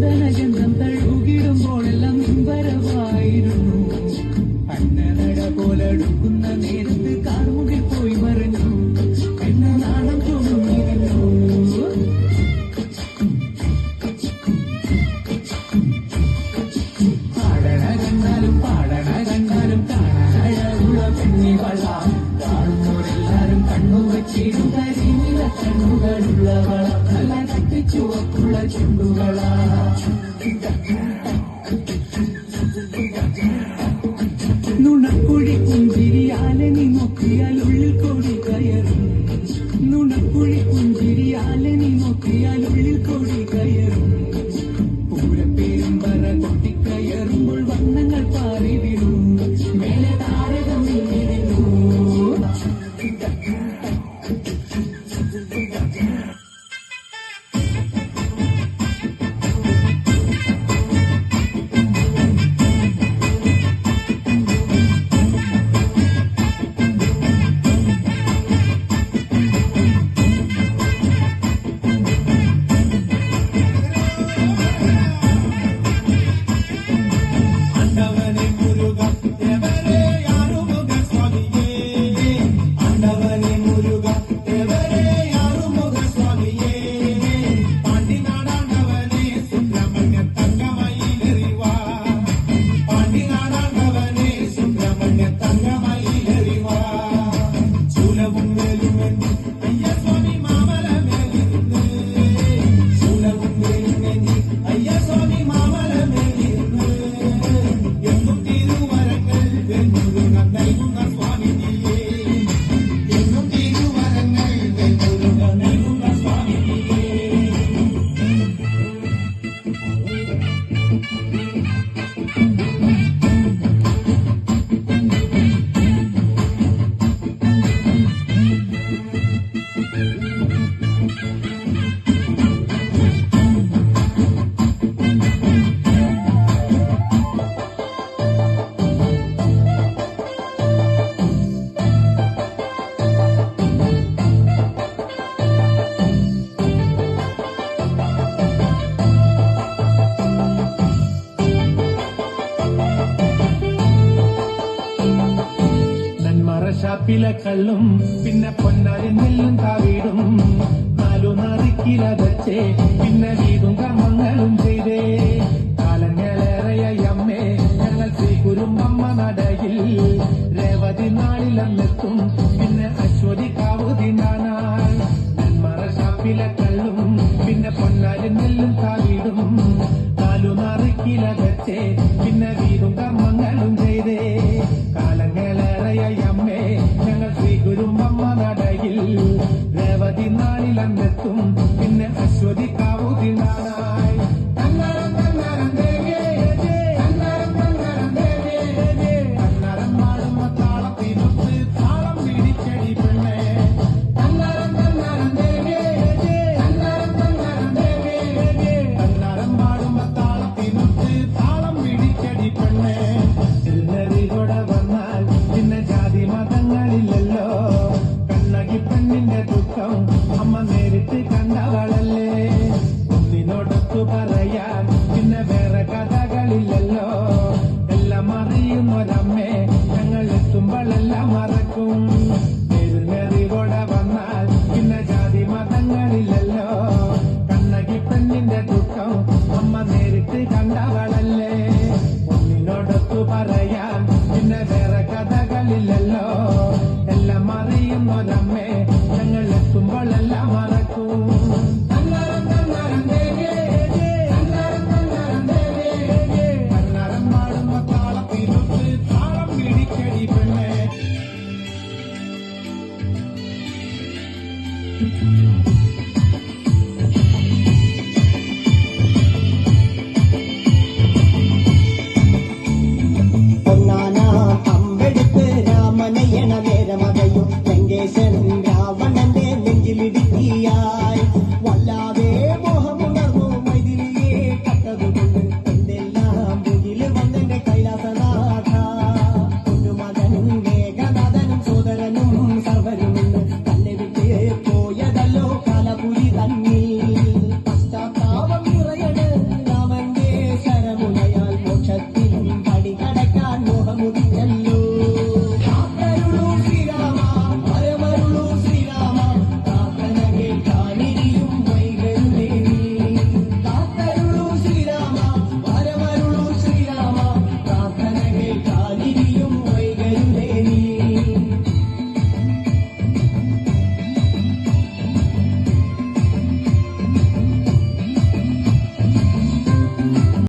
ചന്ദനഗന്ധം തഴുകിടുമ്പോഴെല്ലാം നിമ്പരമായിരുന്നു. അന്നനട പോലടുക്കുന്ന നേരത്ത് കാർമുകിൽ പോയി മറഞ്ഞു. എന്ന നാണം തോന്നിയിരുന്നു. പാടണ കണ്ടാലും കാണാനഴകുള്ള പെണ്ണിവള. കാണുന്നവരെല്ലാരും കണ്ണു വച്ചിടും കരിമില കണ്ണുകളുള്ളവള. നല്ല കട്ടിച്ചുവപ്പുള്ള ചുണ്ടുകളാ. നുണക്കുഴി പുഞ്ചിരിയാലെ നീ നോക്കിയാൽ ഉള്ളിൽ കോടി കയറും. നുണക്കുഴി പുഞ്ചിരിയാലെ നീ നോക്കിയാൽ ഉള്ളിൽ കോടി കയറും. പൂരപ്പേരും പറ കൊട്ടിക്കയറുമ്പോൾ വർണ്ണങ്ങൾ പാറി വീഴും. മേലെ താരകം നീങ്ങിരുന്നു. ഷാപ്പിലെ കള്ളും പിന്നെ പൊന്നാരി നെല്ലും കാവീടും. 4 നാറിക്കില വെച്ചേ പിന്നെ വീടും കർമ്മങ്ങളും ചെയ്തേ. കാലങ്ങളേറെയായി അമ്മേ ഞങ്ങൾ ശ്രീകുരുമ്പമ്മ നടയിൽ. രേവതി നാളിലെന്നെത്തും പിന്നെ അശ്വതി കാവ് തിന്നാനായി. നെന്മറ ഷാപ്പിലെ കള്ളും പിന്നെ പൊന്നാരി നെല്ലും കാവീടും. 4 നാറിക്കില വെച്ചേ പിന്നെ വീടും കർമ്മങ്ങളും ചെയ്തേ. കാലങ്ങളേറെയായി അമ്മേ ഞങ്ങൾ ശ്രീകുരുമ്പമ്മ നടയിൽ. രേവതി നാളിലെന്നെത്തും പിന്നെ അശ്വതി കാവു തിന്നാനായി. അമ്മ നേരിട്ട് കണ്ടവളല്ലേ. ഒന്നിനോടൊത്തു പറയാൻ പിന്നെ വേറെ കഥകളില്ലല്ലോ. എല്ലാം അറിയുന്നൊരമ്മേ ഞങ്ങൾ എത്തുമ്പോഴെല്ലാം മറക്കും. നേരിനറിവോടെ വന്നാൽ പിന്നെ ജാതി മതങ്ങളില്ലല്ലോ. കണ്ണകി പെണ്ണിന്റെ ദുഃഖം അമ്മ നേരിട്ട് കണ്ടവളല്ലേ.